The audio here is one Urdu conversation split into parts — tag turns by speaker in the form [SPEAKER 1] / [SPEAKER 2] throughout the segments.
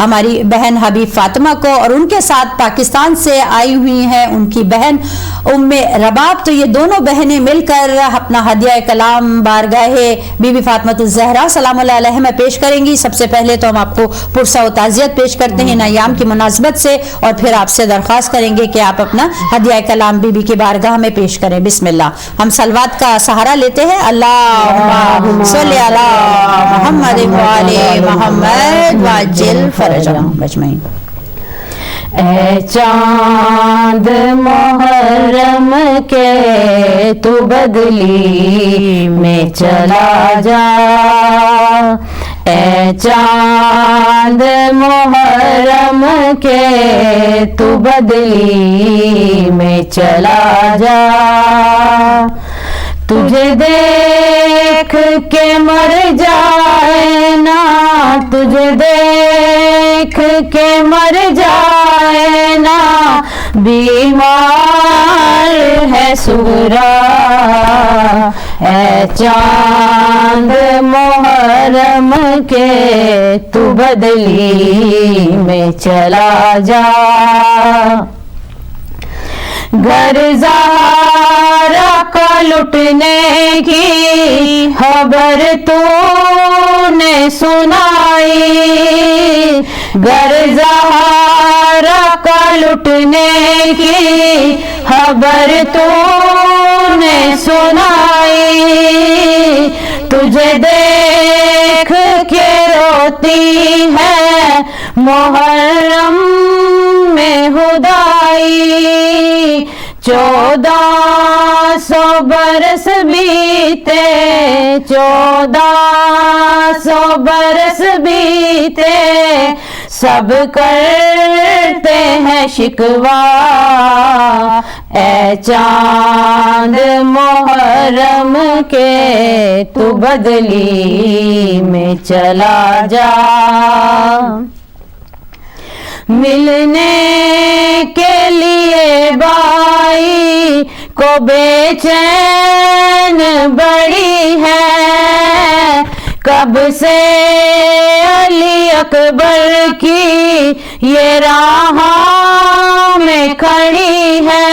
[SPEAKER 1] ہماری بہن حبیب فاطمہ کو، اور ان کے ساتھ پاکستان سے آئی ہوئی ہیں ان کی بہن ام رباب. تو یہ دونوں بہنیں مل کر اپنا ہدیہ کلام بارگاہ بی بی فاطمۃ الزہرا سلام اللہ علیہ میں پیش کریں گی. سب سے پہلے تو ہم آپ کو پرسہ و تعزیت پیش کرتے ہیں ان ایام کی مناسبت سے، اور پھر آپ سے درخواست کریں گے کہ آپ اپنا ہدیہ کلام بی بی کی بارگاہ میں پیش کریں. بسم اللہ. ہم صلوات کا سہارا لیتے ہیں. اللہم صلی علی محمد وآل محمد وعجل فرجہم اجمعین.
[SPEAKER 2] اے چاند محرم کے تو بدلی میں چلا جا، اے چاند محرم کے تو بدلی میں چلا جا. تجھے دیکھ کے مر جائے نا، تجھے دیکھ کے مر جائے نا، بیمار ہے سغرا. اے چاند محرم کے تو بدلی میں چلا جا. گھر زہرا کا لٹنے کی خبر تو نے سنائی، گھر زہرا کا لٹنے کی خبر تو نے سنائی. تجھے دیکھ کے روتی ہے محرم میں خدائی. 1400 برس بیتے، 1400 برس بیتے، سب کرتے ہیں شکوہ. اے چاند محرم کے تو بدلی میں چلا جا. ملنے کے لیے بائی کو بے چین بڑی ہے، کب سے علی اکبر کی یہ راہ میں کھڑی ہے.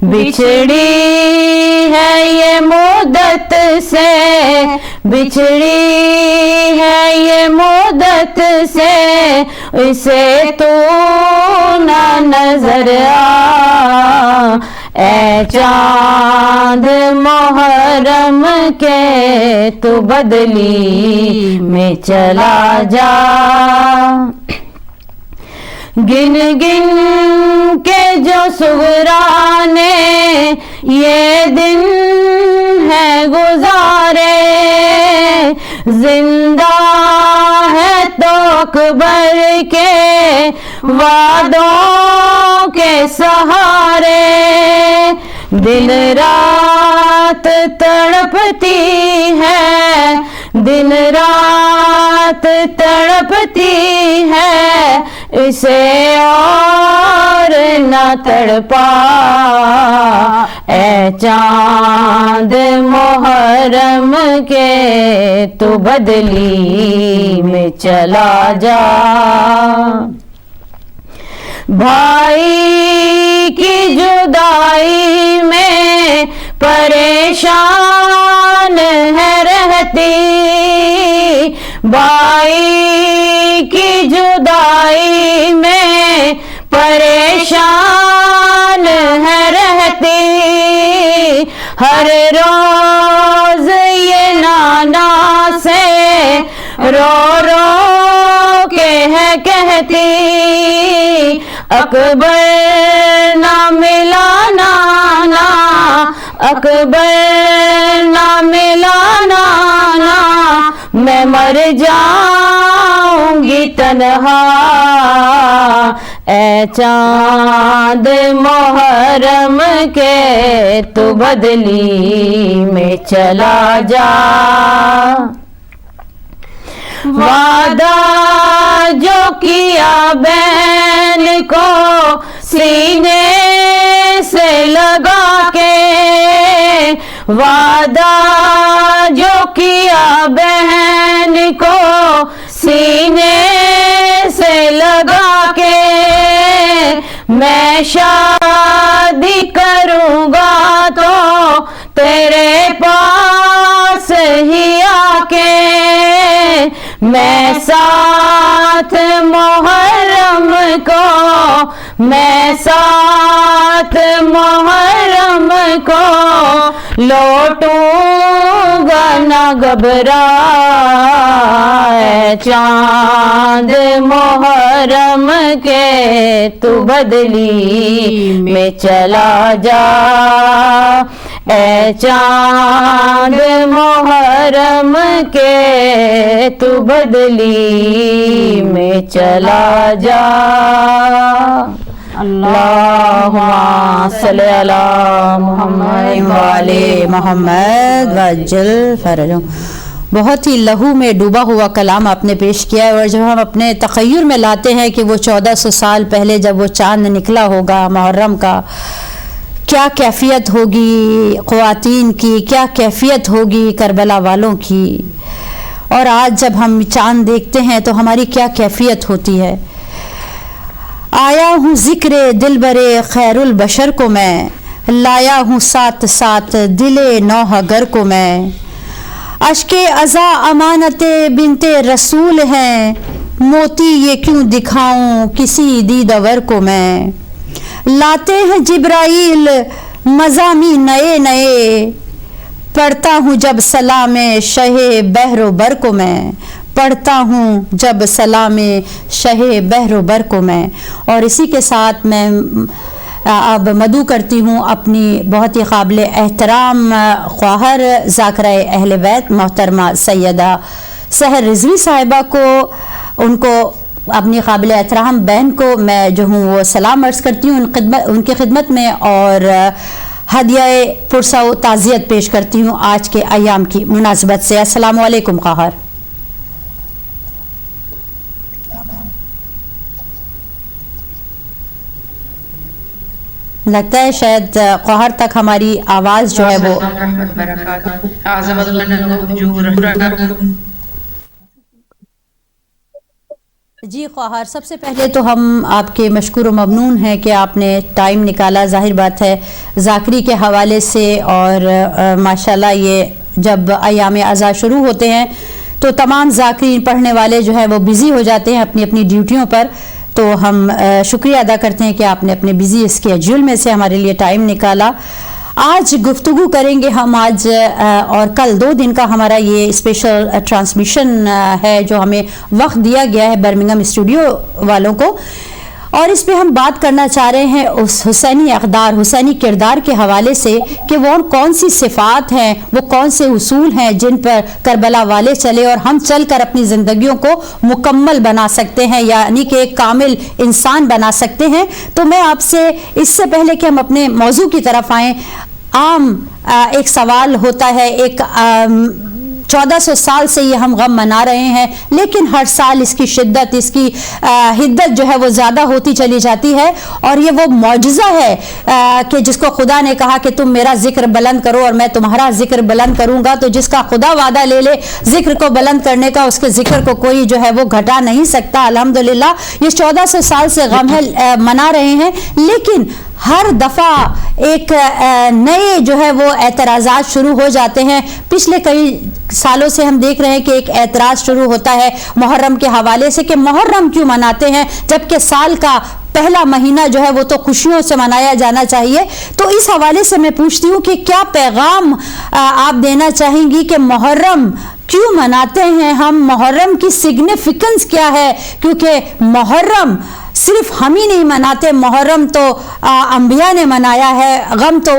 [SPEAKER 2] بچھڑی ہے یہ مدت سے، بچھڑی ہے یہ مدت سے، اسے تو نہ نظر آ. اے چاند محرم کے تو بدلی میں چلا جا. گن گن کے جو سغرا نے یہ دن ہے گزارے، زندہ ہے تو اکبر کے وعدوں کے سہارے. دن رات تڑپتی ہے، دن رات تڑپتی ہے، اسے اور نہ تڑپا. اے چاند محرم کے تو بدلی میں چلا جا. بھائی کی جدائی میں پریشان ہے رہتی، بھائی کی جدائی میں پریشان ہے رہتی. ہر روز یہ نانا سے رو رو کے ہے کہتی، اکبر نہ ملا نانا، اکبر نہ ملا نانا، میں مر جاؤں گی تنہا. اے چاند محرم کے تو بدلی میں چلا جا. وعدہ جو کیا بہن کو سینے سے لگا کے، وعدہ جو کیا بہن کو سینے میں شادی کروں گا تو تیرے پاس ہی آ کے، میں ساتھ محرم کو، میں ساتھ محرم کو لوٹوں گا نہ گھبرا، اے چاند محرم کے تو بدلی میں چلا جا، اے چاند محرم کے تو بدلی میں چلا جا۔ اللہم صلی علی محمد
[SPEAKER 1] وعلی محمد وعجل فرجہم۔ بہت ہی لہو میں ڈوبا ہوا کلام آپ نے پیش کیا ہے، اور جب ہم اپنے تخیل میں لاتے ہیں کہ وہ 1400 سال پہلے جب وہ چاند نکلا ہوگا محرم کا، کیا کیفیت ہوگی خواتین کی، کیا کیفیت ہوگی کربلا والوں کی، اور آج جب ہم چاند دیکھتے ہیں تو ہماری کیا کیفیت ہوتی ہے۔ آیا ہوں ذکر دلبر خیر البشر کو میں، لایا ہوں ساتھ ساتھ دل نوحہ گر کو میں، اشک عزا امانت بنت رسول ہیں، موتی یہ کیوں دکھاؤں کسی دیدور کو میں، لاتے ہیں جبرائیل مضامین نئے نئے، پڑھتا ہوں جب سلام شہ بحر و بر کو میں، پڑھتا ہوں جب سلام شہ بحر و بر کو میں۔ اور اسی کے ساتھ میں اب مدعو کرتی ہوں اپنی بہت ہی قابل احترام خواہر ذاکرہ اہل بیت محترمہ سیدہ سحر رضوی صاحبہ کو، ان کو اپنی قابل احترام بہن کو میں جو ہوں وہ سلام عرض کرتی ہوں ان کی خدمت میں، اور ہدیہ پرسہ و تعزیت پیش کرتی ہوں آج کے ایام کی مناسبت سے۔ السلام علیکم خواہر۔ لگتا ہے شاید خواہر تک ہماری آواز جو ہے وہ جی خواہر، سب سے پہلے تو ہم آپ کے مشکور و ممنون ہیں کہ آپ نے ٹائم نکالا، ظاہر بات ہے ذاکری کے حوالے سے، اور ماشاءاللہ یہ جب ایام عزا شروع ہوتے ہیں تو تمام ذاکرین پڑھنے والے جو ہیں وہ بزی ہو جاتے ہیں اپنی اپنی ڈیوٹیوں پر، تو ہم شکریہ ادا کرتے ہیں کہ آپ نے اپنے بزی اسکیڈول میں سے ہمارے لیے ٹائم نکالا۔ آج گفتگو کریں گے ہم آج اور کل 2 دن کا ہمارا یہ اسپیشل ٹرانسمیشن ہے جو ہمیں وقت دیا گیا ہے برمنگھم اسٹوڈیو والوں کو، اور اس پہ ہم بات کرنا چاہ رہے ہیں اس حسینی اقدار، حسینی کردار کے حوالے سے کہ وہ کون سی صفات ہیں، وہ کون سے اصول ہیں جن پر کربلا والے چلے اور ہم چل کر اپنی زندگیوں کو مکمل بنا سکتے ہیں، یعنی کہ ایک کامل انسان بنا سکتے ہیں۔ تو میں آپ سے اس سے پہلے کہ ہم اپنے موضوع کی طرف آئیں، عام ایک سوال ہوتا ہے، ایک 1400 سال سے یہ ہم غم منا رہے ہیں، لیکن ہر سال اس کی شدت، اس کی حدت جو ہے وہ زیادہ ہوتی چلی جاتی ہے، اور یہ وہ معجزہ ہے کہ جس کو خدا نے کہا کہ تم میرا ذکر بلند کرو اور میں تمہارا ذکر بلند کروں گا، تو جس کا خدا وعدہ لے لے ذکر کو بلند کرنے کا، اس کے ذکر کو کوئی جو ہے وہ گھٹا نہیں سکتا۔ الحمدللہ یہ 1400 سال سے غم ہے منا رہے ہیں، لیکن ہر دفعہ ایک نئے جو ہے وہ اعتراضات شروع ہو جاتے ہیں۔ پچھلے کئی سالوں سے ہم دیکھ رہے ہیں کہ ایک اعتراض شروع ہوتا ہے محرم کے حوالے سے کہ محرم کیوں مناتے ہیں جبکہ سال کا پہلا مہینہ جو ہے وہ تو خوشیوں سے منایا جانا چاہیے۔ تو اس حوالے سے میں پوچھتی ہوں کہ کیا پیغام آپ دینا چاہیں گی کہ محرم کیوں مناتے ہیں ہم، محرم کی سگنیفیکنس کیا ہے؟ کیونکہ محرم صرف ہم ہی نہیں مناتے، محرم تو انبیاء نے منایا ہے، غم تو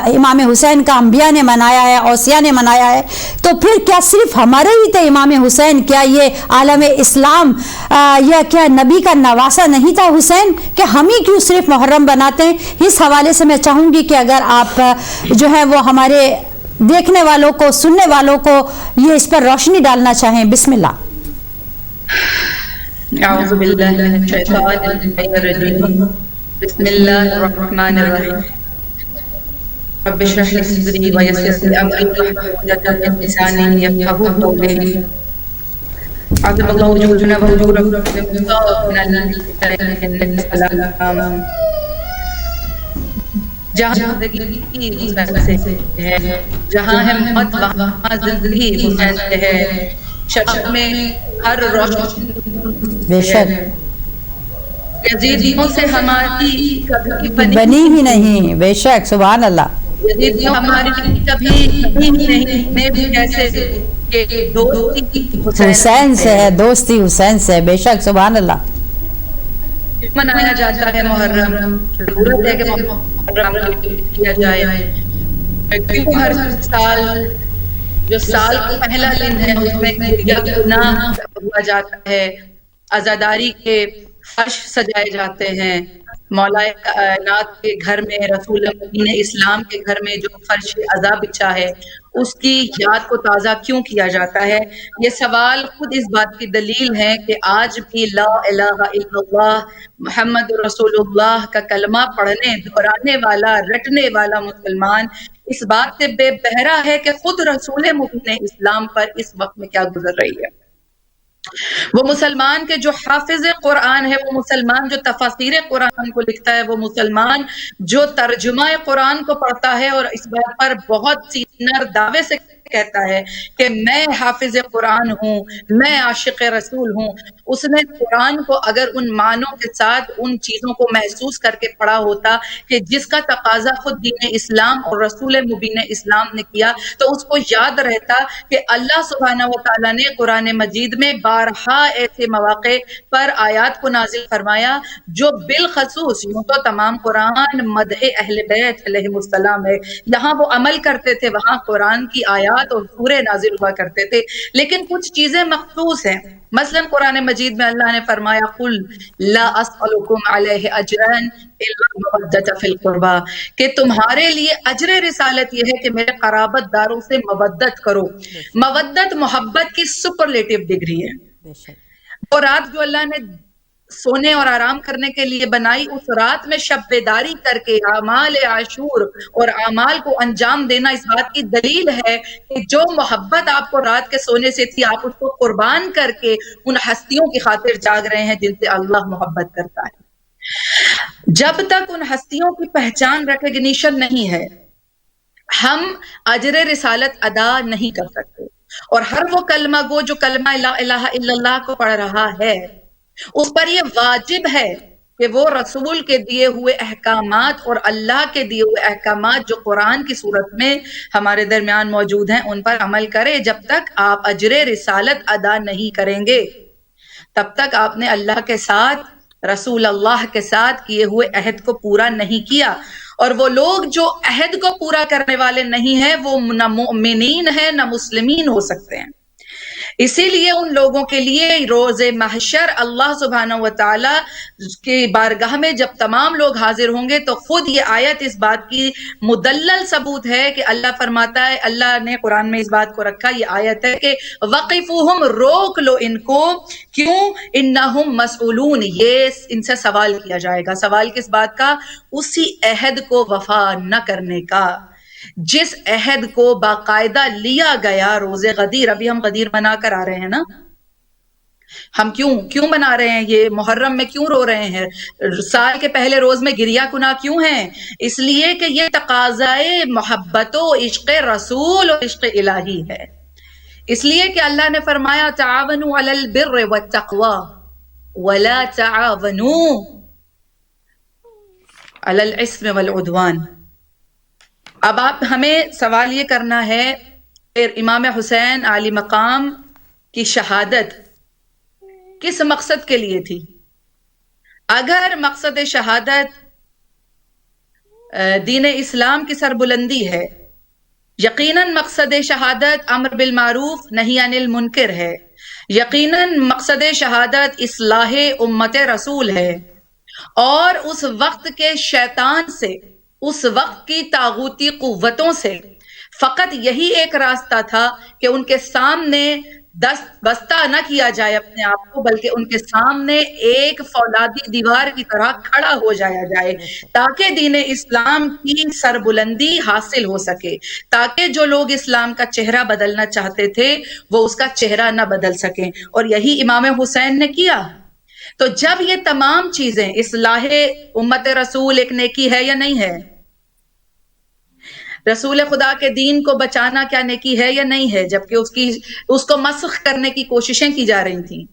[SPEAKER 1] امام حسین کا انبیاء نے منایا ہے، اوصیاء نے منایا ہے، تو پھر کیا صرف ہمارے ہی تھے امام حسین؟ کیا یہ عالم اسلام یا کیا نبی کا نواسہ نہیں تھا حسین کہ ہم ہی کیوں صرف محرم بناتے ہیں؟ اس حوالے سے میں چاہوں گی کہ اگر آپ جو ہے وہ ہمارے دیکھنے والوں کو، سننے والوں کو یہ اس پر روشنی ڈالنا چاہیں۔ بسم اللہ۔
[SPEAKER 3] اعوذ باللہ من الشیطان الرجیم، بسم اللہ الرحمن الرحیم، رب اشرح لی صدری ویسر لی امری واحلل عقدۃ من لسانی یفقهوا قولی۔ عظم اللہ وجودنا وحضورکم من السلام۔ جہاں زندگی حسین سے ہے، جہاں ہے موت وہاں زندگی حسین سے ہے، شب میں ہر روشنی
[SPEAKER 1] بے
[SPEAKER 3] سے
[SPEAKER 1] شک
[SPEAKER 3] ہے، یزیدیوں سے ہماری کبھی
[SPEAKER 1] بنی ہی نہیں، بے شک، سبحان اللہ،
[SPEAKER 3] یزیدیوں ہماری کبھی بنی ہی نہیں، ہمیں بھی جیسے کہ دوستی
[SPEAKER 1] حسین سے ہے، دوستی حسین سے، بے شک، سبحان اللہ،
[SPEAKER 3] منایا جاتا ہے محرم، ضرورت ہے کہ محرم کیا جائے، کیوں ہر سال جو سال کا پہلا دن ہے اس میں گریہ گناہ ہوا جاتا ہے، عزاداری کے فرش سجائے جاتے ہیں، مولا کائنات کے گھر میں، رسول مبین اسلام کے گھر میں جو فرش عزا بچھا ہے اس کی یاد کو تازہ کیوں کیا جاتا ہے؟ یہ سوال خود اس بات کی دلیل ہے کہ آج بھی لا الہ الا اللہ محمد رسول اللہ کا کلمہ پڑھنے، دہرانے والا، رٹنے والا مسلمان اس بات سے بے بہرا ہے کہ خود رسول مبین اسلام پر اس وقت میں کیا گزر رہی ہے۔ وہ مسلمان کے جو حافظ قرآن ہے، وہ مسلمان جو تفاسیر قرآن کو لکھتا ہے، وہ مسلمان جو ترجمہ قرآن کو پڑھتا ہے اور اس بات پر بہت سینر دعوے سے کہتا ہے کہ میں حافظ قرآن ہوں، میں عاشق رسول ہوں، اس نے قرآن کو اگر ان معنوں کے ساتھ ان چیزوں کو محسوس کر کے پڑھا ہوتا کہ جس کا تقاضا خود دین اسلام اور رسول مبین اسلام نے کیا، تو اس کو یاد رہتا کہ اللہ سبحانہ و تعالیٰ نے قرآن مجید میں بارہا ایسے مواقع پر آیات کو نازل فرمایا جو بالخصوص، یوں تو تمام قرآن مدح اہل بیت علیہ السلام ہے، یہاں وہ عمل کرتے تھے، وہاں قرآن کی آیات اور سورے نازل ہوا کرتے تھے، لیکن کچھ چیزیں مخصوص ہیں۔ مثلا قرآن مجید میں اللہ نے فرمایا قل لا اسألکم علیہ اجرا الا المودۃ فی القربى، کہ تمہارے لیے اجر رسالت یہ ہے کہ میرے قرابت داروں سے مودت کرو۔ مودت محبت کی سپرلیٹو ڈگری ہے۔ وہ رات جو اللہ نے سونے اور آرام کرنے کے لیے بنائی، اس رات میں شب بیداری کر کے اعمال عاشور اور اعمال کو انجام دینا اس بات کی دلیل ہے کہ جو محبت آپ کو رات کے سونے سے تھی، آپ اس کو قربان کر کے ان ہستیوں کی خاطر جاگ رہے ہیں جن سے اللہ محبت کرتا ہے۔ جب تک ان ہستیوں کی پہچان، ریکگنیشن نہیں ہے، ہم اجر رسالت ادا نہیں کر سکتے، اور ہر وہ کلمہ گو جو کلمہ لا الہ الا اللہ کو پڑھ رہا ہے اس پر یہ واجب ہے کہ وہ رسول کے دیے ہوئے احکامات اور اللہ کے دیے ہوئے احکامات جو قرآن کی صورت میں ہمارے درمیان موجود ہیں ان پر عمل کرے۔ جب تک آپ اجر رسالت ادا نہیں کریں گے تب تک آپ نے اللہ کے ساتھ، رسول اللہ کے ساتھ کیے ہوئے عہد کو پورا نہیں کیا، اور وہ لوگ جو عہد کو پورا کرنے والے نہیں ہیں وہ نہ مؤمنین ہیں نہ مسلمین ہو سکتے ہیں۔ اسی لیے ان لوگوں کے لیے روز محشر اللہ سبحانہ و تعالیٰ کی بارگاہ میں جب تمام لوگ حاضر ہوں گے تو خود یہ آیت اس بات کی مدلل ثبوت ہے کہ اللہ فرماتا ہے، اللہ نے قرآن میں اس بات کو رکھا، یہ آیت ہے کہ وقفوہم، روک لو ان کو، کیوں؟ انہم مسئولون، یہ ان سے سوال کیا جائے گا۔ سوال کس بات کا؟ اسی عہد کو وفا نہ کرنے کا جس عہد کو باقاعدہ لیا گیا روز غدیر۔ ابھی ہم غدیر منا کر آ رہے ہیں نا، ہم کیوں منا رہے ہیں؟ یہ محرم میں کیوں رو رہے ہیں؟ سال کے پہلے روز میں گریہ کناں کیوں ہیں؟ اس لیے کہ یہ تقاضائے محبت و عشق رسول و عشق الہی ہے۔ اس لیے کہ اللہ نے فرمایا تعاونوا علی البر والتقوی ولا تعاونوا علی الاثم والعدوان۔ اب آپ ہمیں سوال یہ کرنا ہے پھر امام حسین عالی مقام کی شہادت کس مقصد کے لیے تھی؟ اگر مقصد شہادت دین اسلام کی سربلندی ہے، یقیناً مقصد شہادت امر بالمعروف نہی عن المنکر ہے، یقیناً مقصد شہادت اصلاح امت رسول ہے، اور اس وقت کے شیطان سے، اس وقت کی طاغوتی قوتوں سے فقط یہی ایک راستہ تھا کہ ان کے سامنے دست بستہ نہ کیا جائے اپنے آپ کو، بلکہ ان کے سامنے ایک فولادی دیوار کی طرح کھڑا ہو جایا جائے تاکہ دین اسلام کی سربلندی حاصل ہو سکے، تاکہ جو لوگ اسلام کا چہرہ بدلنا چاہتے تھے وہ اس کا چہرہ نہ بدل سکیں، اور یہی امام حسین نے کیا۔ تو جب یہ تمام چیزیں، اصلاح امت رسول ایک نیکی ہے یا نہیں ہے؟ رسول خدا کے دین کو بچانا کیا نیکی ہے یا نہیں ہے، جبکہ اس کو مسخ کرنے کی کوششیں کی جا رہی تھیں؟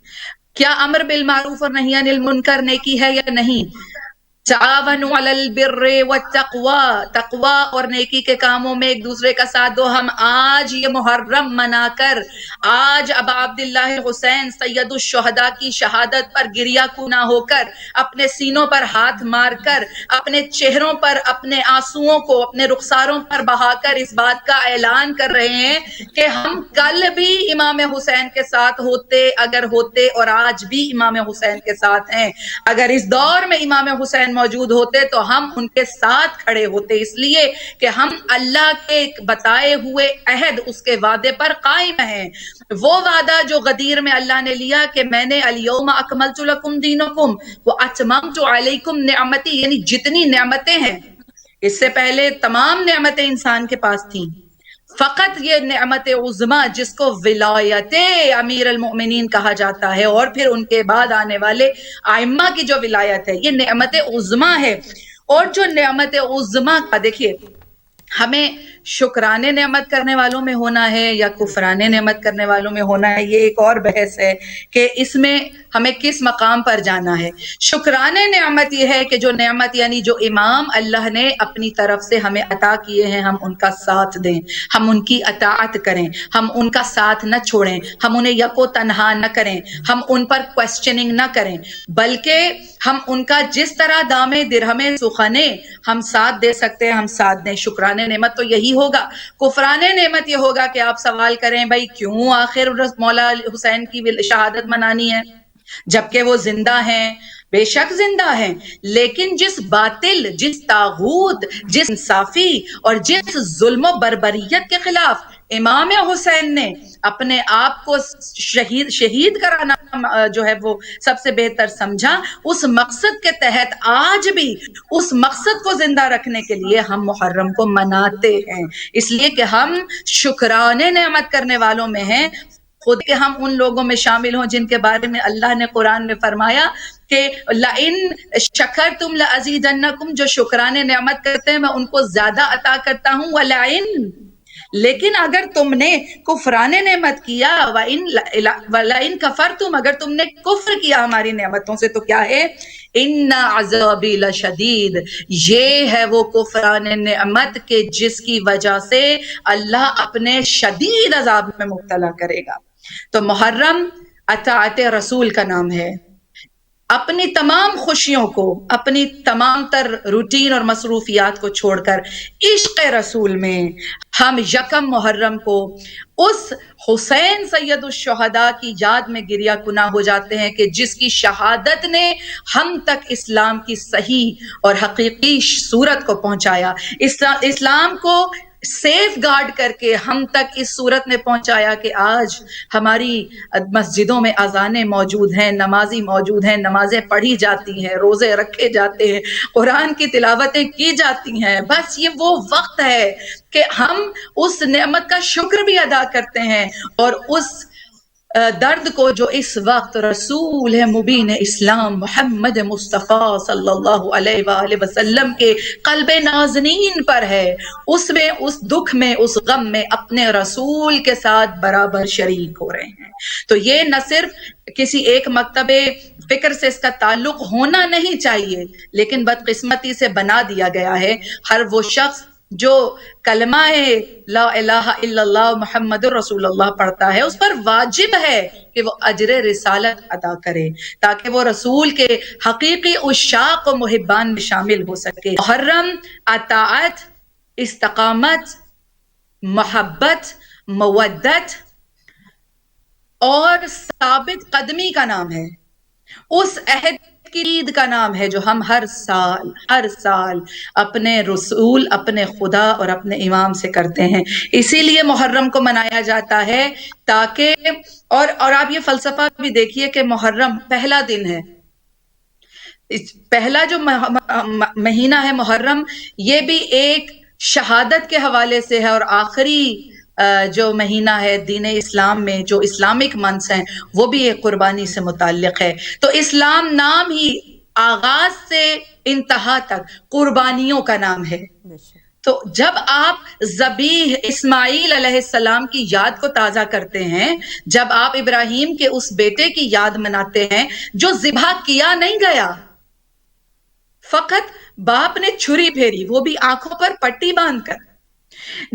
[SPEAKER 3] کیا امر بالمعروف اور نہی عن المنکر نیکی ہے یا نہیں؟ تعاونوا علی البر والتقوی، تقوی اور نیکی کے کاموں میں ایک دوسرے کا ساتھ دو۔ ہم آج یہ محرم منا کر، آج ابا عبداللہ حسین سید الشہداء کی شہادت پر گریہ کونا ہو کر، اپنے سینوں پر ہاتھ مار کر، اپنے چہروں پر اپنے آنسوؤں کو اپنے رخساروں پر بہا کر اس بات کا اعلان کر رہے ہیں کہ ہم کل بھی امام حسین کے ساتھ ہوتے اگر ہوتے، اور آج بھی امام حسین کے ساتھ ہیں۔ اگر اس دور میں امام حسین موجود ہوتے تو ہم ان کے ساتھ کھڑے ہوتے، اس لیے کہ ہم اللہ کے بتائے ہوئے عہد، اس کے وعدے پر قائم ہیں۔ وہ وعدہ جو غدیر میں اللہ نے لیا کہ میں نے الیوم اکملت لکم دینکم واتممت علیکم نعمتی، یعنی جتنی نعمتیں ہیں، اس سے پہلے تمام نعمتیں انسان کے پاس تھیں، فقط یہ نعمت عظما جس کو ولایت امیر المؤمنین کہا جاتا ہے، اور پھر ان کے بعد آنے والے ائمہ کی جو ولایت ہے، یہ نعمت عظما ہے۔ اور جو نعمت عظما کا دیکھیے، ہمیں شکرانے نعمت کرنے والوں میں ہونا ہے یا کفرانے نعمت کرنے والوں میں ہونا ہے، یہ ایک اور بحث ہے کہ اس میں ہمیں کس مقام پر جانا ہے۔ شکرانے نعمت یہ ہے کہ جو نعمت یعنی جو امام اللہ نے اپنی طرف سے ہمیں عطا کیے ہیں، ہم ان کا ساتھ دیں، ہم ان کی اطاعت کریں، ہم ان کا ساتھ نہ چھوڑیں، ہم انہیں یکو تنہا نہ کریں، ہم ان پر کوسچننگ نہ کریں، بلکہ ہم ان کا جس طرح دامے درہمے سخنے ہم ساتھ دے سکتے ہیں ہم ساتھ دیں۔ شکرانے نعمت تو یہی ہوگا۔ کفرانے نعمت یہ ہوگا کہ آپ سوال کریں بھائی کیوں آخر مولا حسین کی شہادت منانی ہے جبکہ وہ زندہ ہیں؟ بے شک زندہ ہیں، لیکن جس باطل، جس طاغوت، جس انصافی اور جس ظلم و بربریت کے خلاف امام حسین نے اپنے آپ کو شہید کرانا جو ہے وہ سب سے بہتر سمجھا، اس مقصد کے تحت آج بھی اس مقصد کو زندہ رکھنے کے لیے ہم محرم کو مناتے ہیں، اس لیے کہ ہم شکرانے نعمت کرنے والوں میں ہیں، خود کہ ہم ان لوگوں میں شامل ہوں جن کے بارے میں اللہ نے قرآن میں فرمایا کہ لَإِن شَكَرْتُمْ لَأَزِيدَنَّكُمْ، جو شکرانے نعمت کرتے ہیں میں ان کو زیادہ عطا کرتا ہوں، وَلَئِن، لیکن اگر تم نے کفران نعمت کیا، وَلَئِن كَفَرْتُمْ، اگر تم نے کفر کیا ہماری نعمتوں سے، تو کیا ہے؟ إِنَّ عَذَابِي لَشَدِيدٌ، یہ ہے وہ کفران نعمت کہ جس کی وجہ سے اللہ اپنے شدید عذاب میں مبتلا کرے گا۔ تو محرم اطاعت رسول کا نام ہے۔ اپنی تمام خوشیوں کو، اپنی تمام تر روٹین اور مصروفیات کو چھوڑ کر عشق رسول میں ہم یکم محرم کو اس حسین سید الشہداء کی یاد میں گریہ کناں ہو جاتے ہیں کہ جس کی شہادت نے ہم تک اسلام کی صحیح اور حقیقی صورت کو پہنچایا، اسلام کو سیف گارڈ کر کے ہم تک اس صورت میں پہنچایا کہ آج ہماری مسجدوں میں اذانیں موجود ہیں، نمازی موجود ہیں، نمازیں پڑھی جاتی ہیں، روزے رکھے جاتے ہیں، قرآن کی تلاوتیں کی جاتی ہیں۔ بس یہ وہ وقت ہے کہ ہم اس نعمت کا شکر بھی ادا کرتے ہیں، اور اس درد کو جو اس وقت رسول مبین اسلام محمد مصطفیٰ صلی اللہ علیہ وآلہ وسلم کے قلب نازنین پر ہے، اس میں، اس دکھ میں، اس غم میں اپنے رسول کے ساتھ برابر شریک ہو رہے ہیں۔ تو یہ نہ صرف کسی ایک مکتب فکر سے اس کا تعلق ہونا نہیں چاہیے، لیکن بدقسمتی سے بنا دیا گیا ہے۔ ہر وہ شخص جو کلمہ لا الہ الا اللہ محمد رسول اللہ پڑھتا ہے، اس پر واجب ہے کہ وہ اجر رسالت ادا کرے تاکہ وہ رسول کے حقیقی عشاق و محبان میں شامل ہو سکے۔ محرم اطاعت، استقامت، محبت، مودت اور ثابت قدمی کا نام ہے، اس عہد کی عید کا نام ہے جو ہم ہر سال اپنے رسول، اپنے خدا اور اپنے امام سے کرتے ہیں۔ اسی لیے محرم کو منایا جاتا ہے تاکہ اور آپ یہ فلسفہ بھی دیکھیے کہ محرم پہلا دن ہے، پہلا جو مہینہ ہے محرم، یہ بھی ایک شہادت کے حوالے سے ہے، اور آخری جو مہینہ ہے دین اسلام میں جو اسلامک منتھس ہیں وہ بھی ایک قربانی سے متعلق ہے۔ تو اسلام نام ہی آغاز سے انتہا تک قربانیوں کا نام ہے۔ تو جب آپ ذبیح اسماعیل علیہ السلام کی یاد کو تازہ کرتے ہیں، جب آپ ابراہیم کے اس بیٹے کی یاد مناتے ہیں جو ذبح کیا نہیں گیا، فقط باپ نے چھری پھیری، وہ بھی آنکھوں پر پٹی باندھ کر،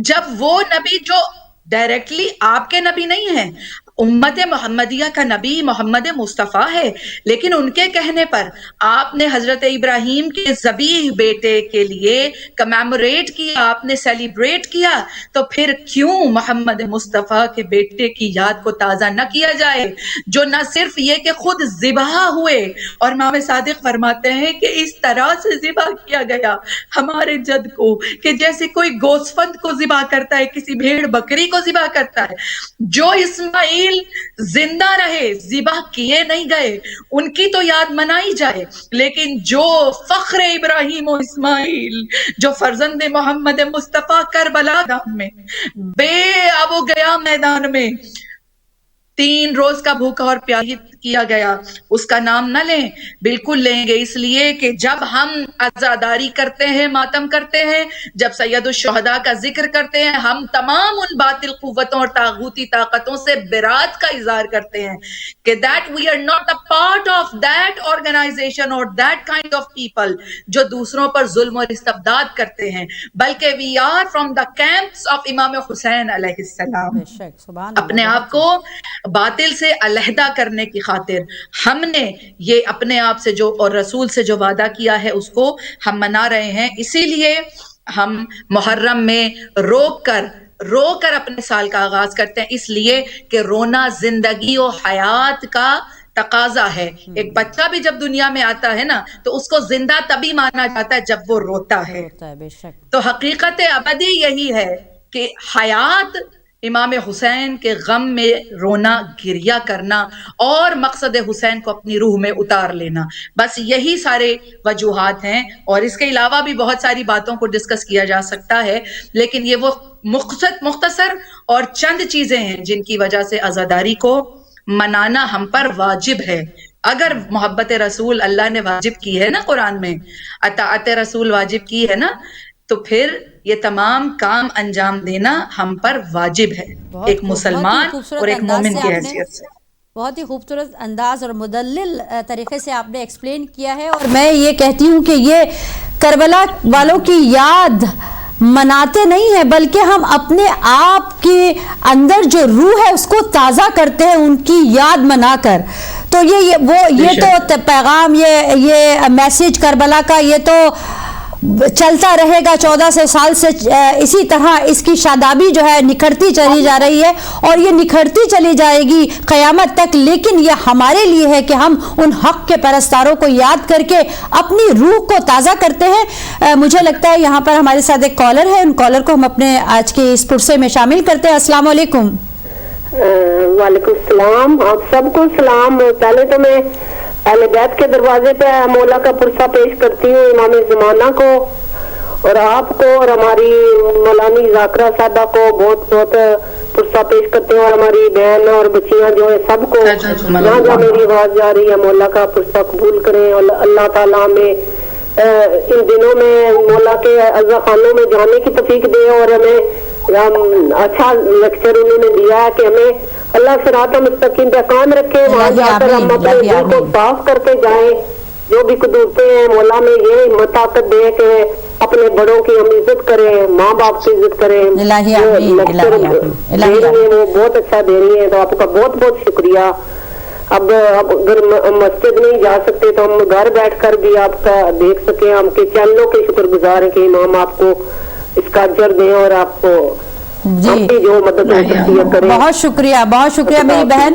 [SPEAKER 3] جب وہ نبی جو ڈائریکٹلی آپ کے نبی نہیں ہیں، امت محمدیہ کا نبی محمد مصطفیٰ ہے، لیکن ان کے کہنے پر آپ نے حضرت ابراہیم کے ذبیح بیٹے کے لیے کمیموریٹ کیا، آپ نے سیلیبریٹ کیا، تو پھر کیوں محمد مصطفیٰ کے بیٹے کی یاد کو تازہ نہ کیا جائے، جو نہ صرف یہ کہ خود ذبح ہوئے، اور امام صادق فرماتے ہیں کہ اس طرح سے ذبح کیا گیا ہمارے جد کو کہ جیسے کوئی گوسفند کو ذبح کرتا ہے، کسی بھیڑ بکری کو ذبح کرتا ہے۔ جو اسماعیل زندہ رہے، ذبح کیے نہیں گئے، ان کی تو یاد منائی جائے، لیکن جو فخر ابراہیم و اسماعیل، جو فرزند محمد مصطفیٰ کربلا میں بے اب گیا میدان میں 3 روز کا بھوکا اور پیاسا کیا گیا، اس کا نام نہ لیں، بالکل لیں گے، اس لیے کہ جب ہم عزاداری کرتے ہیں، ماتم کرتے ہیں، جب سید الشہداء کا ذکر کرتے ہیں، ہم تمام ان باطل قوتوں اور طاغوتی طاقتوں سے برات کا اظہار کرتے ہیں کہ that we are not a part of that organization or that kind of people جو دوسروں پر ظلم اور استبداد کرتے ہیں، بلکہ we are from the camps of امام حسین علیہ السلام۔ اپنے آپ کو باطل سے علیحدہ کرنے کی خاطر ہم نے یہ اپنے آپ سے جو اور رسول سے جو وعدہ کیا ہے اس کو ہم منا رہے ہیں۔ اسی لیے ہم محرم میں رو کر اپنے سال کا آغاز کرتے ہیں، اس لیے کہ رونا زندگی و حیات کا تقاضا ہے۔ ایک بچہ بھی جب دنیا میں آتا ہے نا تو اس کو زندہ تبھی مانا جاتا ہے جب وہ روتا ہے۔ تو حقیقت ابدی یہی ہے کہ حیات امام حسین کے غم میں رونا، گریہ کرنا، اور مقصد حسین کو اپنی روح میں اتار لینا، بس یہی سارے وجوہات ہیں، اور اس کے علاوہ بھی بہت ساری باتوں کو ڈسکس کیا جا سکتا ہے، لیکن یہ وہ مختصر اور چند چیزیں ہیں جن کی وجہ سے عزاداری کو منانا ہم پر واجب ہے۔ اگر محبت رسول اللہ نے واجب کی ہے نا، قرآن میں اطاعت رسول واجب کی ہے نا، تو پھر یہ تمام کام انجام دینا ہم پر واجب ہے، ایک مسلمان اور ایک مومن کی حیثیت سے۔
[SPEAKER 1] بہت ہی خوبصورت انداز اور مدلل طریقے سے آپ نے ایکسپلین کیا ہے، اور میں یہ کہتی ہوں کہ یہ کربلا والوں کی یاد مناتے نہیں ہیں، بلکہ ہم اپنے آپ کے اندر جو روح ہے اس کو تازہ کرتے ہیں ان کی یاد منا کر۔ تو یہ تو پیغام، یہ میسج کربلا کا یہ تو چلتا رہے گا 1400 سال سے، اسی طرح اس کی شادابی جو ہے نکھرتی چلی جا رہی ہے، اور یہ نکھرتی چلی جائے گی قیامت تک، لیکن یہ ہمارے لیے ہے کہ ہم ان حق کے پرستاروں کو یاد کر کے اپنی روح کو تازہ کرتے ہیں۔ مجھے لگتا ہے یہاں پر ہمارے ساتھ ایک کالر ہے، ان کالر کو ہم اپنے آج کے اس پرسے میں شامل کرتے ہیں۔ السلام علیکم۔
[SPEAKER 4] وعلیکم السلام، آپ سب کو سلام۔ پہلے تو میں اہل بیت کے دروازے پہ مولا کا پرسہ پیش کرتی ہوں، امام زمانہ کو اور آپ کو اور ہماری مولانی ذاکرہ صاحبہ کو بہت بہت پرسہ پیش کرتے ہیں، اور ہماری بہن اور بچیاں جو ہیں سب کو، جہاں جہاں میری آواز جا رہی ہے، مولا کا پرسہ قبول کریں، اور اللہ تعالیٰ ہمیں ان دنوں میں مولا کے عزا خانوں میں جانے کی توفیق دے، اور ہمیں اچھا لیکچر انہوں نے دیا ہے کہ ہمیں اللہ صراط مستقیم پہ قائم رکھے، وہاں جا کر ہم اپنے دل کو صاف کر کے جائیں، جو بھی قدرتیں ہیں مولا میں یہ ہمت طاقت دے کہ اپنے بڑوں کی ہم عزت کریں، ماں باپ کی عزت کریں۔ وہ بہت اچھا دے رہی ہیں، تو آپ کا بہت بہت شکریہ۔ اب اگر مسجد نہیں جا سکتے تو ہم گھر بیٹھ کر بھی آپ کا دیکھ سکیں، ہم کے چینلوں کے شکر گزار ہیں کہ امام آپ کو اس کا اجر دیں، اور آپ کو جو مدد ہو سکتی ہے کریں۔
[SPEAKER 1] بہت شکریہ میری بہن،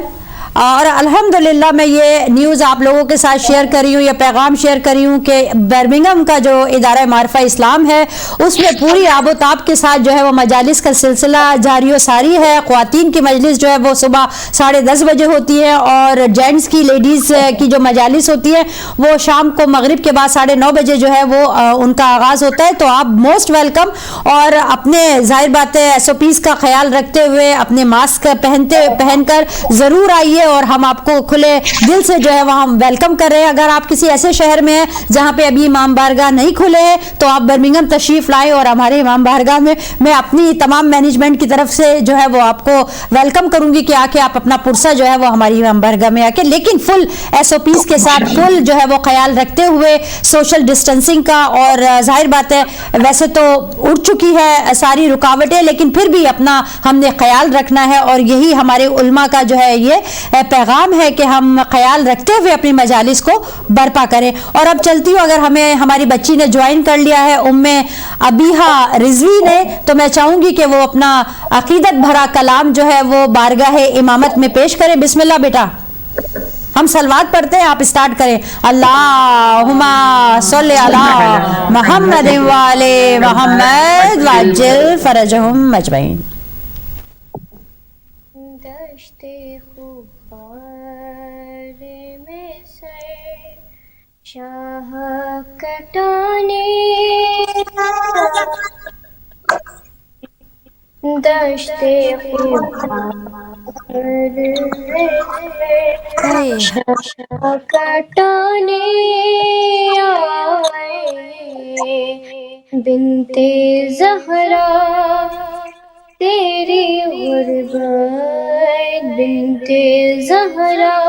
[SPEAKER 1] اور الحمدللہ میں یہ نیوز آپ لوگوں کے ساتھ شیئر کری ہوں، یہ پیغام شیئر کری ہوں کہ برمنگھم کا جو ادارہ معرفہ اسلام ہے اس میں پوری آب و تاب کے ساتھ جو ہے وہ مجالس کا سلسلہ جاری و ساری ہے۔ خواتین کی مجلس جو ہے وہ صبح 10:30 بجے ہوتی ہے، اور جینٹس کی، لیڈیز کی جو مجالس ہوتی ہے وہ شام کو مغرب کے بعد 9:30 بجے جو ہے وہ ان کا آغاز ہوتا ہے۔ تو آپ موسٹ ویلکم، اور اپنے ظاہر بات ہے SOPs کا خیال رکھتے ہوئے اپنے ماسک پہن کر ضرور آئیے، آئیے اور ہم آپ کو کھلے دل سے جو ہے وہ ہم ویلکم کر رہے ہیں. اگر آپ کسی ایسے شہر میں ہیں جہاں پہ ابھی امام بارگاہ نہیں کھلے ہیں تو آپ برمنگھم تشریف لائیں اور ہمارے امام بارگاہ میں اپنی تمام مینجمنٹ کی طرف سے جو ہے وہ آپ کو ویلکم کروں گی کہ آ کے آپ اپنا پرسہ جو ہے وہ ہماری امام بارگاہ میں آ کے, لیکن فل SOPs کے ساتھ, فل جو ہے وہ خیال رکھتے ہوئے سوشل ڈسٹینسنگ کا. اور ظاہر بات ہے ویسے تو اٹھ چکی ہے ساری رکاوٹیں, لیکن پھر بھی اپنا ہم نے خیال رکھنا ہے اور یہی ہمارے علماء کا جو ہے یہ پیغام ہے کہ ہم خیال رکھتے ہوئے اپنی مجالس کو برپا کریں. اور اب چلتی ہوں, اگر ہمیں ہماری بچی نے جوائن کر لیا ہے ابیحہ رضوی نے, تو میں چاہوں گی کہ وہ اپنا عقیدت بھرا کلام جو ہے وہ بارگاہ امامت میں پیش کریں. بسم اللہ بیٹا. ہم صلوات پڑھتے ہیں, آپ اسٹارٹ کریں. اللہم صلی علی محمد وعلی محمد وعجل فرجہم اجمعین.
[SPEAKER 5] دشت خوار میں سر شاہ کٹانے, دشت خوار میں سر شاہ کٹانے آئے بنت زہرا تیری غربت, بنت زہرا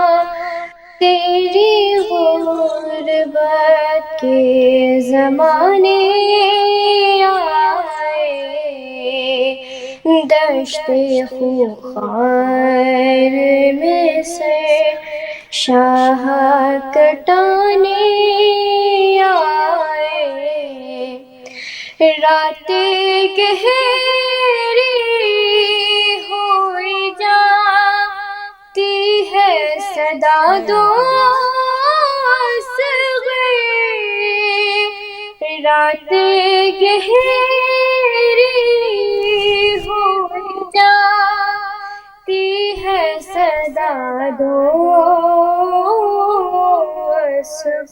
[SPEAKER 5] تیری غربت کے زمانے آئے دشت خوخار میں سے شاہ کٹانے آئے. رات گہری ہوئی جاتی ہے صدا دوست گئی, رات گہری ہوئی جاتی ہے صدا دوست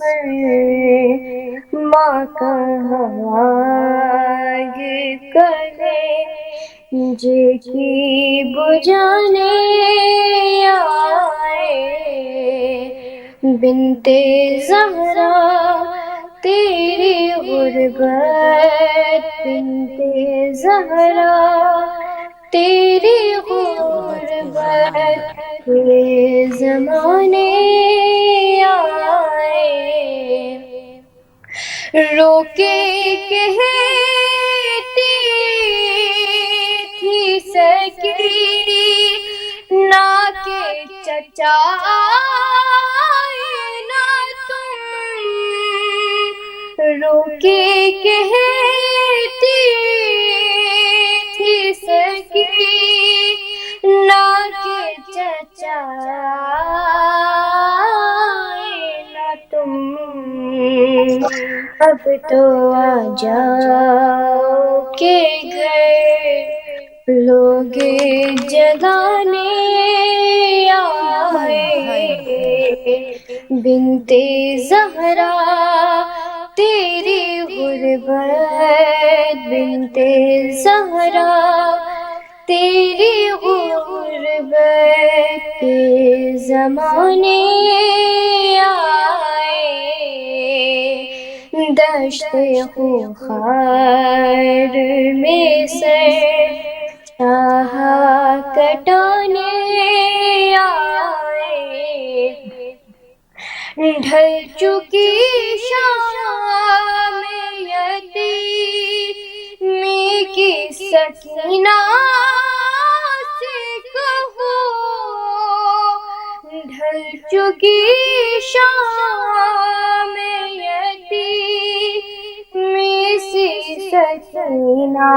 [SPEAKER 5] گئی. ماں کہاں یہ کرے جے کی بجانے آئے بنت زہرا تیری غربت, بنت زہرا تیری غربت کے زمانے آئے. رو کے کہتی تھی سکینہ کے چچا آئے نہ تم, رو کے کہتی تھی سکینہ کے چچا آئے نہ تم, اب تو آ جاؤ کہ گھر لوگ جلانے آئے بنت زہرا تیری غربت, بنت زہرا تیری غربت کے زمانے آئے دشت خوخار میں سے شاہ کٹانے آئے. ڈھل چکی شام یتیمی کی سکینہ سے کہو, ڈھل چکی شام یتیمی سی سکینہ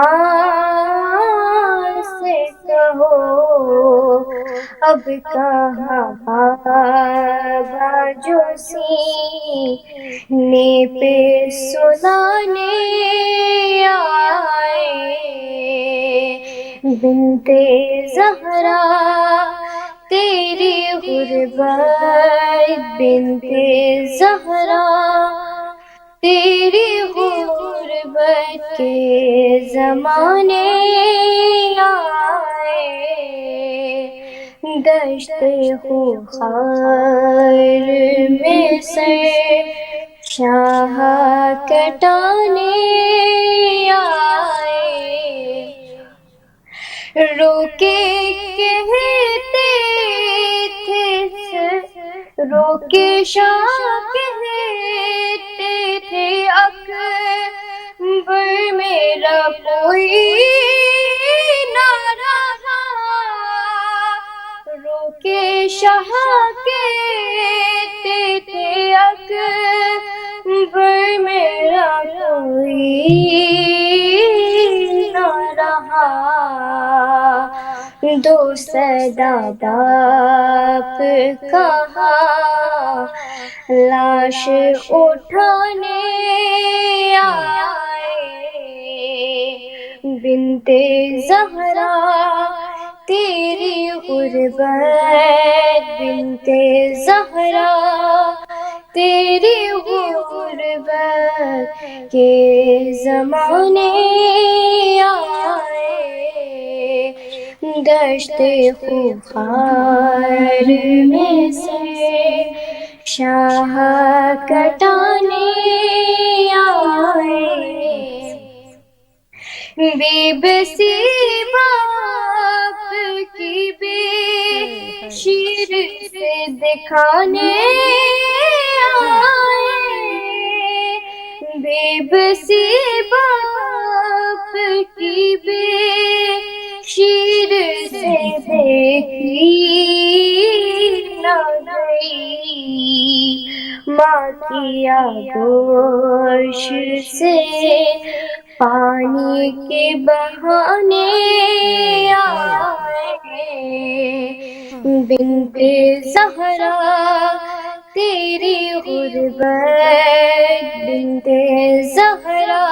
[SPEAKER 5] سے کہو, اب کہاں بابا جو سینے پہ سلانے آئے بنت زہرا تیری غربت, بنت زہرا تیری غربت کے زمانے آئے دشتے خار میں سے شاہ کٹانے آئے، روکے کہتے تھے روکے شاہ کہتے تھے اکبر میرا کوئی نہ رہا، روکے شاہ کہتے تھے اکبر میرا کوئی نہ رہا، دو سدا باپ کہا لاش اٹھانے آئے، بنت زہرا تیری غربت، بنت زہرا تیری غربت کے زمانے آئے، دشت خار میں سے شاہ کٹانے آئے، بے بسی باپ کی بے شیر سے دکھانے آئے، بے بسی باپ کی بے شیر سے دیکھی نہ گئی، ماں کی آغوش سے پانی کے بہانے آئے، بنت زہرا تیری غربت، بنت زہرا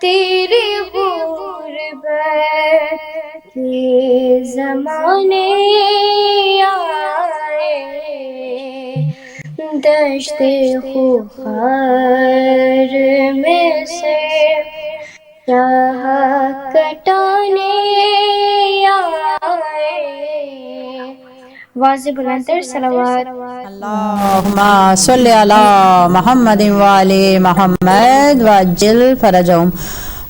[SPEAKER 5] تیری غربت کے زمانے آئے، دشت خار میں سے شاہ کٹانے آئے، واضح بلندر صلوات۔
[SPEAKER 1] اللہم صلی علی محمد وآل محمد وعجل فرجہم۔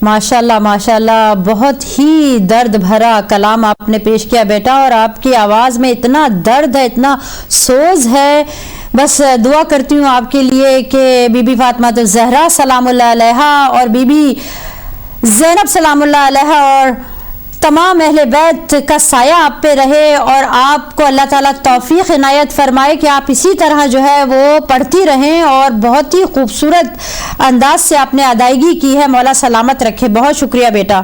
[SPEAKER 1] ماشاءاللہ ماشاءاللہ، بہت ہی درد بھرا کلام آپ نے پیش کیا بیٹا، اور آپ کی آواز میں اتنا درد ہے، اتنا سوز ہے۔ بس دعا کرتی ہوں آپ کے لیے کہ بی بی فاطمہ الزہرا سلام اللہ علیہا اور بی بی زینب سلام اللہ علیہا اور تمام اہل بیت کا سایہ آپ پہ رہے، اور آپ کو اللہ تعالیٰ توفیق عنایت فرمائے کہ آپ اسی طرح جو ہے وہ پڑھتی رہیں، اور بہت ہی خوبصورت انداز سے آپ نے ادائیگی کی ہے۔ مولا سلامت رکھے۔ بہت شکریہ بیٹا۔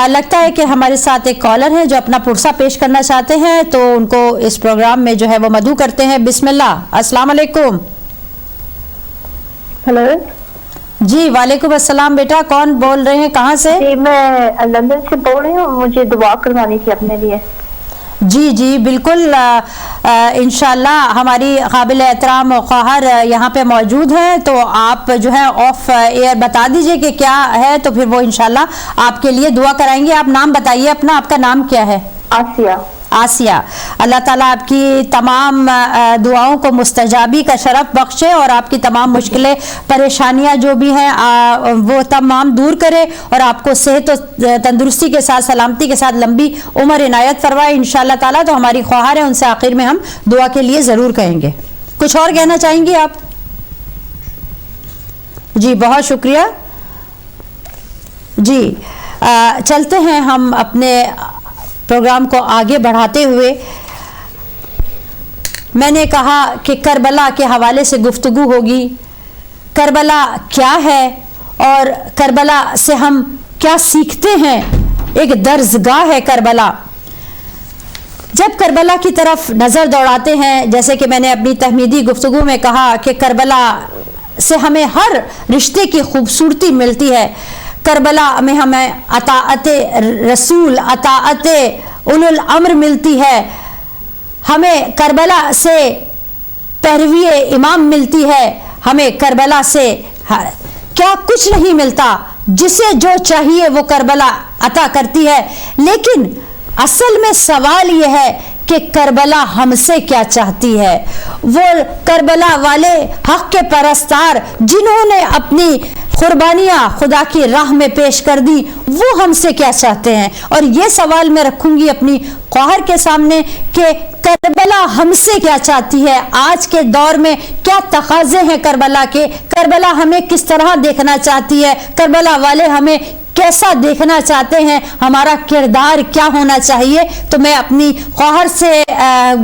[SPEAKER 1] لگتا ہے کہ ہمارے ساتھ ایک کالر ہیں جو اپنا پرسہ پیش کرنا چاہتے ہیں، تو ان کو اس پروگرام میں جو ہے وہ مدعو کرتے ہیں۔ بسم اللہ۔ السلام علیکم۔
[SPEAKER 6] ہلو
[SPEAKER 1] جی وعلیکم السلام بیٹا، کون بول رہے ہیں، کہاں سے؟
[SPEAKER 6] جی میں لندن سے بول رہی ہوں، مجھے دعا کروانی تھی اپنے لیے۔
[SPEAKER 1] جی جی بالکل، انشاءاللہ ہماری قابل احترام خواہر یہاں پہ موجود ہیں، تو آپ جو ہے آف ایئر بتا دیجئے کہ کیا ہے، تو پھر وہ انشاءاللہ آپ کے لیے دعا کرائیں گے۔ آپ نام بتائیے اپنا، آپ کا نام کیا ہے؟
[SPEAKER 6] آسیہ۔
[SPEAKER 1] آسیہ۔ اللہ تعالیٰ آپ کی تمام دعاؤں کو مستجابی کا شرف بخشے، اور آپ کی تمام مشکلیں پریشانیاں جو بھی ہیں وہ تمام دور کرے، اور آپ کو صحت و تندرستی کے ساتھ سلامتی کے ساتھ لمبی عمر عنایت فرمائے انشاءاللہ تعالیٰ۔ تو ہماری خواہر ہیں، ان سے آخر میں ہم دعا کے لیے ضرور کہیں گے۔ کچھ اور کہنا چاہیں گی آپ؟ جی بہت شکریہ۔ جی چلتے ہیں ہم اپنے پروگرام کو آگے بڑھاتے ہوئے۔ میں نے کہا کہ کربلا کے حوالے سے گفتگو ہوگی، کربلا کیا ہے اور کربلا سے ہم کیا سیکھتے ہیں۔ ایک درسگاہ ہے کربلا۔ جب کربلا کی طرف نظر دوڑاتے ہیں، جیسے کہ میں نے اپنی تحمیدی گفتگو میں کہا کہ کربلا سے ہمیں ہر رشتے کی خوبصورتی ملتی ہے۔ کربلا میں ہمیں اطاعت رسول، اطاعت اولو الامر ملتی ہے، ہمیں کربلا سے پیروی امام ملتی ہے، ہمیں کربلا سے کیا کچھ نہیں ملتا، جسے جو چاہیے وہ کربلا عطا کرتی ہے۔ لیکن اصل میں سوال یہ ہے کہ کربلا ہم سے کیا چاہتی ہے. وہ کربلا والے حق کے پرستار جنہوں نے اپنی قربانیاں خدا کی راہ میں پیش کر دی، وہ ہم سے کیا چاہتے ہیں. اور یہ سوال میں رکھوں گی اپنی خواہر کے سامنے کہ کربلا ہم سے کیا چاہتی ہے. آج کے دور میں کیا تقاضے ہیں کربلا کے؟ کربلا ہمیں کس طرح دیکھنا چاہتی ہے؟ کربلا والے ہمیں کیسا دیکھنا چاہتے ہیں؟ ہمارا کردار کیا ہونا چاہیے؟ تو میں اپنی خواہر سے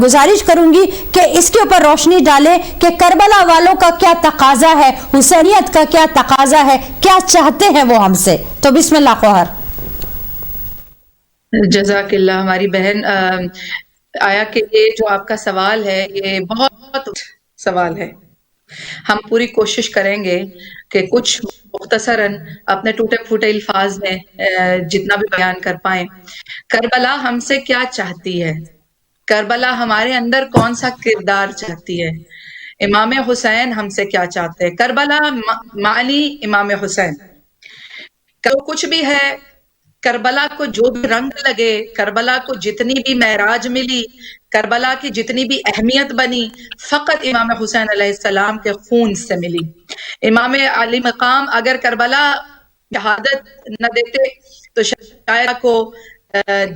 [SPEAKER 1] گزارش کروں گی کہ اس کے اوپر روشنی ڈالیں کہ کربلا والوں کا کیا تقاضا ہے، حسینیت کا کیا تقاضا ہے، کیا چاہتے ہیں وہ ہم سے. تو بسم اللہ خواہر.
[SPEAKER 3] جزاک اللہ ہماری بہن. آیا کہ یہ جو آپ کا سوال ہے یہ بہت سوال ہے. ہم پوری کوشش کریں گے کہ کچھ مختصراً اپنے ٹوٹے پھوٹے الفاظ میں جتنا بھی بیان کر پائیں. کربلا ہم سے کیا چاہتی ہے؟ کربلا ہمارے اندر کون سا کردار چاہتی ہے؟ امام حسین ہم سے کیا چاہتے ہیں؟ کربلا معنی امام حسین. کچھ بھی ہے، کربلا کو جو بھی رنگ لگے، کربلا کو جتنی بھی معراج ملی، کربلا کی جتنی بھی اہمیت بنی، فقط امام حسین علیہ السلام کے خون سے ملی. امام علی مقام اگر کربلا شہادت نہ دیتے تو شاید کو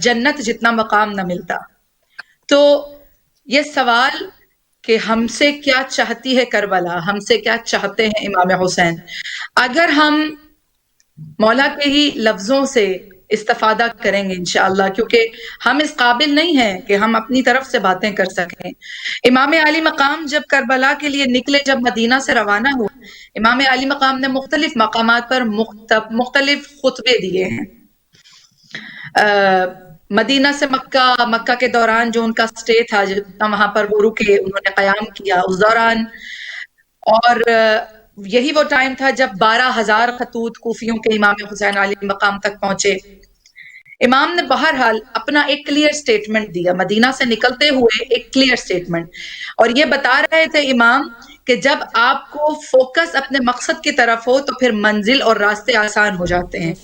[SPEAKER 3] جنت جتنا مقام نہ ملتا. تو یہ سوال کہ ہم سے کیا چاہتی ہے کربلا، ہم سے کیا چاہتے ہیں امام حسین، اگر ہم مولا کے ہی لفظوں سے استفادہ کریں گے انشاءاللہ، کیونکہ ہم اس قابل نہیں ہیں کہ ہم اپنی طرف سے باتیں کر سکیں. امام علی مقام جب کربلا کے لیے نکلے، جب مدینہ سے روانہ ہوئے، امام علی مقام نے مختلف مقامات پر مختلف خطبے دیے ہیں. مدینہ سے مکہ، مکہ کے دوران جو ان کا سٹے تھا، وہاں پر وہ رکے، انہوں نے قیام کیا اس دوران. اور یہی وہ ٹائم تھا جب 12,000 خطوط کوفیوں کے امام حسین علی مقام تک پہنچے. امام نے بہرحال اپنا ایک کلیئر سٹیٹمنٹ دیا، مدینہ سے نکلتے ہوئے ایک کلیئر سٹیٹمنٹ، اور یہ بتا رہے تھے امام کہ جب آپ کو فوکس اپنے مقصد کی طرف ہو تو پھر منزل اور راستے آسان ہو جاتے ہیں.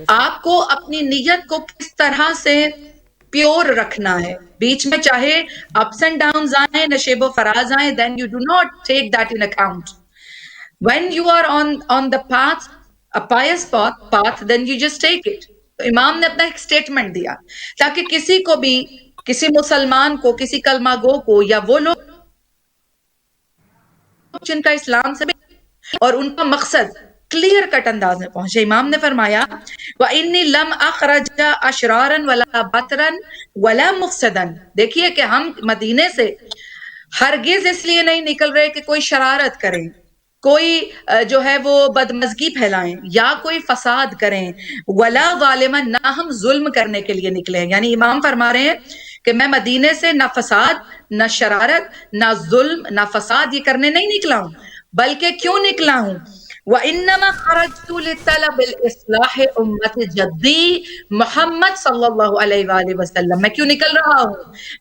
[SPEAKER 3] آپ کو اپنی نیت کو کس طرح سے پیور رکھنا ہے. بیچ میں چاہے اپس اینڈ ڈاؤنز آئیں، نشیب و فراز آئیں، then you do not take that in account. When you are on the path, a pious path, then you just take it. تو امام نے اپنا ایک سٹیٹمنٹ دیا تاکہ کسی کو بھی، کسی مسلمان کو، کسی کلمہ گو کو، یا وہ لوگ جن کا اسلام سے اور ان کا مقصد کلیئر کٹ انداز میں پہنچے. امام نے فرمایا وَإِنِّي لَمْ أَخْرَجَ أَشْرَارًا وَلَا بَطْرًا وَلَا مُفْسَدًا. دیکھیے کہ ہم مدینے سے ہرگز اس لیے نہیں نکل رہے کہ کوئی شرارت کریں، کوئی جو ہے وہ بدمزگی پھیلائیں یا کوئی فساد کریں. ولا ظالما، نہ ہم ظلم کرنے کے لیے نکلے ہیں. یعنی امام فرما رہے ہیں کہ میں مدینے سے نہ فساد، نہ شرارت، نہ ظلم، نہ فساد یہ کرنے نہیں نکلا ہوں، بلکہ کیوں نکلا ہوں؟ وَإِنَّمَا خَرَجْتُ لِطَلَبِ الْإِصْلَاحِ أُمَّةِ جَدِّي محمد صلی اللہ علیہ وآلہ وسلم. میں کیوں نکل رہا ہوں؟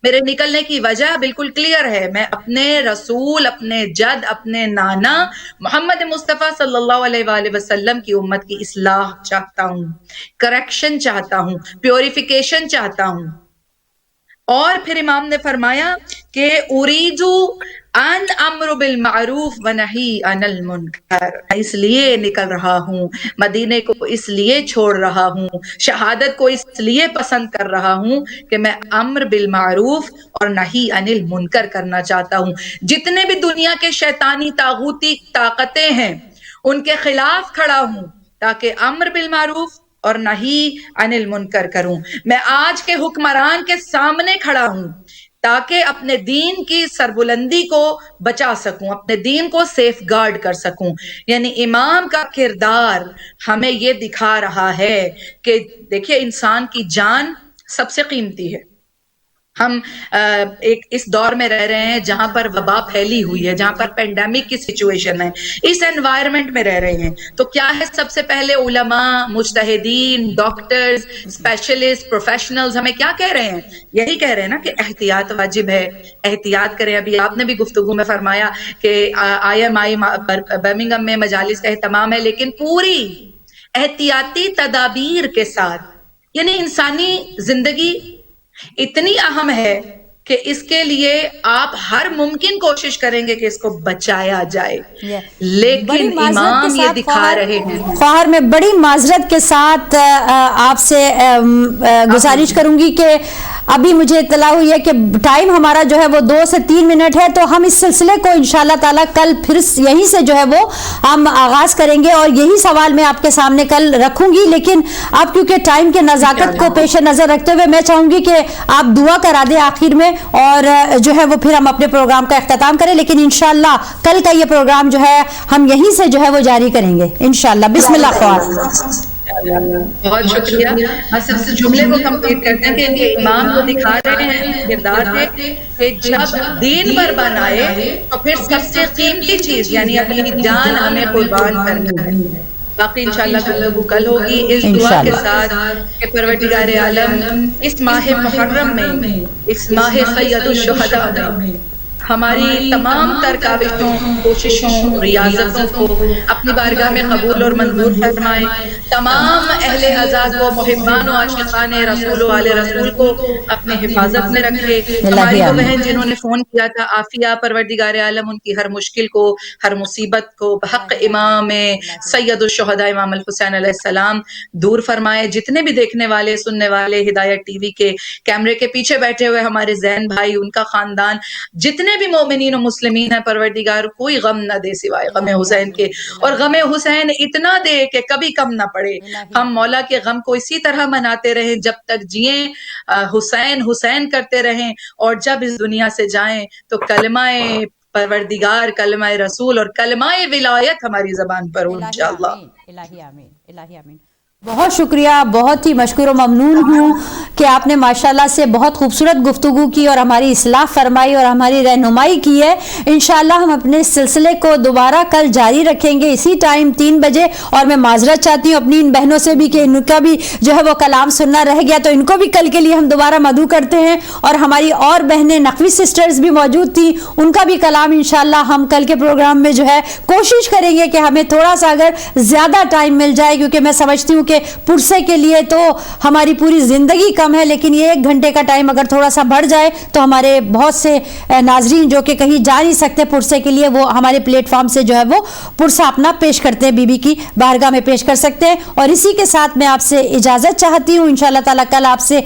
[SPEAKER 3] میرے نکلنے کی وجہ بالکل کلیئر ہے. میں اپنے رسول، اپنے جد، اپنے نانا محمد مصطفیٰ صلی اللہ علیہ وآلہ وسلم کی امت کی اصلاح چاہتا ہوں، کریکشن چاہتا ہوں، پیوریفیکیشن چاہتا ہوں. اور پھر امام نے فرمایا کہ اریدو ان امر بالمعروف ونہی عن المنکر. اس لیے نکل رہا ہوں مدینے کو، اس لیے چھوڑ رہا ہوں، شہادت کو اس لیے پسند کر رہا ہوں کہ میں امر بالمعروف اور نہی عن المنکر کرنا چاہتا ہوں. جتنے بھی دنیا کے شیطانی طاغوتی طاقتیں ہیں ان کے خلاف کھڑا ہوں تاکہ امر بالمعروف اور نہی عن المنکر کروں. میں آج کے حکمران کے سامنے کھڑا ہوں تاکہ اپنے دین کی سربلندی کو بچا سکوں، اپنے دین کو سیف گارڈ کر سکوں. یعنی امام کا کردار ہمیں یہ دکھا رہا ہے کہ دیکھیے انسان کی جان سب سے قیمتی ہے. ہم ایک اس دور میں رہ رہے ہیں جہاں پر وبا پھیلی ہوئی ہے، جہاں پر پینڈیمک کی سچویشن ہے، اس انوائرمنٹ میں رہ رہے ہیں. تو کیا ہے، سب سے پہلے علماء، مجتہدین، ڈاکٹرز، اسپیشلسٹ، پروفیشنلز ہمیں کیا کہہ رہے ہیں؟ یہی کہہ رہے ہیں نا کہ احتیاط واجب ہے، احتیاط کریں. ابھی آپ نے بھی گفتگو میں فرمایا کہ IMI برمنگھم میں مجالس کا اہتمام ہے، لیکن پوری احتیاطی تدابیر کے ساتھ. یعنی انسانی زندگی اتنی اہم ہے کہ اس کے لیے آپ ہر ممکن کوشش کریں گے کہ اس کو بچایا جائے، لیکن امام یہ دکھا رہے ہیں.
[SPEAKER 1] خواہر میں بڑی معذرت کے ساتھ آپ سے گزارش کروں گی کہ ابھی مجھے اطلاع ہوئی ہے کہ ٹائم ہمارا جو ہے وہ 2 سے 3 منٹ ہے، تو ہم اس سلسلے کو انشاءاللہ تعالیٰ کل پھر یہیں سے جو ہے وہ ہم آغاز کریں گے، اور یہی سوال میں آپ کے سامنے کل رکھوں گی. لیکن اب کیونکہ ٹائم کے نزاکت کو پیش نظر رکھتے ہوئے میں چاہوں گی کہ آپ دعا کرا دیں آخر میں، اور جو ہے وہ پھر ہم اپنے پروگرام کا اختتام کریں. لیکن انشاءاللہ کل کا یہ پروگرام جو ہے ہم یہیں سے جو ہے وہ جاری کریں گے انشاءاللہ. بسم اللہ خواہر.
[SPEAKER 3] بہت شکریہ. اصل سے جملے کو کمپلیٹ کرتے ہیں کہ ان کے امام کو دکھا رہے ہیں کردار تھے کہ جب دین پر بنائے تو پھر سب سے قیمتی چیز یعنی اپنی جان ہمیں قربان کرنی ہے. باقی انشاءاللہ گفتگو کل ہوگی اس دعا کے ساتھ کہ پروردگار عالم اس ماہ محرم میں، اس ماہ سید الشہداء میں ہماری تمام تر کاوشوں، کوششوں، ریاضتوں کو اپنی بارگاہ میں قبول اور منظور فرمائے. تمام اہل عزاز و محبان و عاشقان رسول و آل رسول کو اپنے حفاظت میں رکھے. ہماری وہ بہن جنہوں نے فون کیا تھا عافیہ، پروردگار عالم ان کی ہر مشکل کو، ہر مصیبت کو بحق امام سید الشہداء امام الحسین علیہ السلام دور فرمائے. جتنے بھی دیکھنے والے، سننے والے ہدایت ٹی وی کے کیمرے کے پیچھے بیٹھے ہوئے ہمارے زین بھائی، ان کا خاندان، جتنے بھی مومنین و مسلمین ہیں، پروردگار کوئی غم نہ دے سوائے غم حسین کے، اور غم حسین اتنا دے کہ کبھی کم نہ پڑے. ہم مولا کے غم کو اسی طرح مناتے رہیں جب تک جئیں، حسین حسین کرتے رہیں، اور جب اس دنیا سے جائیں تو کلمہ پروردگار، کلمہ رسول اور کلمہ ولایت ہماری زبان پر ہو انشاءاللہ.
[SPEAKER 1] الہی آمین، الہی آمین. بہت شکریہ، بہت ہی مشکور و ممنون ہوں کہ آپ نے ماشاءاللہ سے بہت خوبصورت گفتگو کی اور ہماری اصلاح فرمائی اور ہماری رہنمائی کی ہے. انشاءاللہ ہم اپنے سلسلے کو دوبارہ کل جاری رکھیں گے اسی ٹائم 3 بجے. اور میں معذرت چاہتی ہوں اپنی ان بہنوں سے بھی کہ ان کا بھی جو ہے وہ کلام سننا رہ گیا، تو ان کو بھی کل کے لیے ہم دوبارہ مدعو کرتے ہیں. اور ہماری اور بہنیں نقوی سسٹرز بھی موجود تھیں، ان کا بھی کلام انشاءاللہ ہم کل کے پروگرام میں جو ہے کوشش کریں گے کہ ہمیں تھوڑا سا اگر زیادہ ٹائم مل جائے، کیونکہ میں سمجھتی ہوں کہ پرسے کے لیے تو ہماری پوری زندگی کم ہے، لیکن یہ 1 گھنٹے کا ٹائم اگر تھوڑا سا بڑھ جائے تو ہمارے بہت سے ناظرین جو کہ کہیں جا نہیں سکتے پرسے کے لیے، وہ ہمارے پلیٹ فارم سے جو ہے وہ پرسہ اپنا پیش کرتے ہیں، بی بی کی بارگاہ میں پیش کر سکتے ہیں. اور اسی کے ساتھ میں آپ سے اجازت چاہتی ہوں. انشاءاللہ تعالیٰ کل آپ سے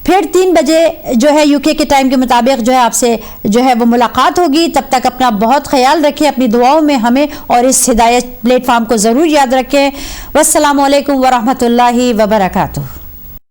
[SPEAKER 1] پھر 3 بجے جو ہے UK کے ٹائم کے مطابق جو ہے آپ سے جو ہے وہ ملاقات ہوگی. تب تک اپنا بہت خیال رکھیں، اپنی دعاؤں میں ہمیں اور اس ہدایت پلیٹ فارم کو ضرور یاد رکھیں. والسلام علیکم ورحمۃ اللہ وبرکاتہ.